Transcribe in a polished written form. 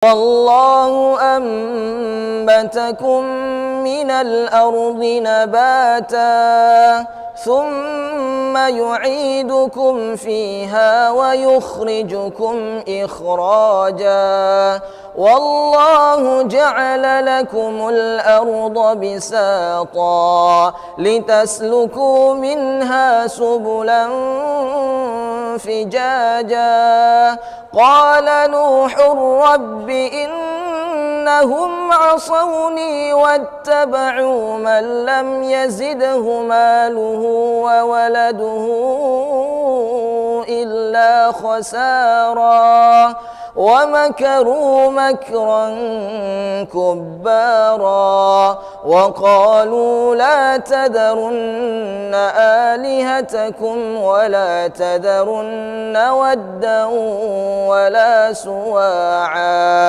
والله أنبتكم من الأرض نباتا ثم يعيدكم فيها ويخرجكم إخراجا والله جعل لكم الأرض بساطا لتسلكوا منها سبلا فجاجا قال نوح رب إنهم عصوني واتبعوا من لم يزده ماله وولده إلا خسارا ومكروا مكرا كبارا وقالوا لا تذرن آلهتكم ولا تذرن ودا ولا سواعا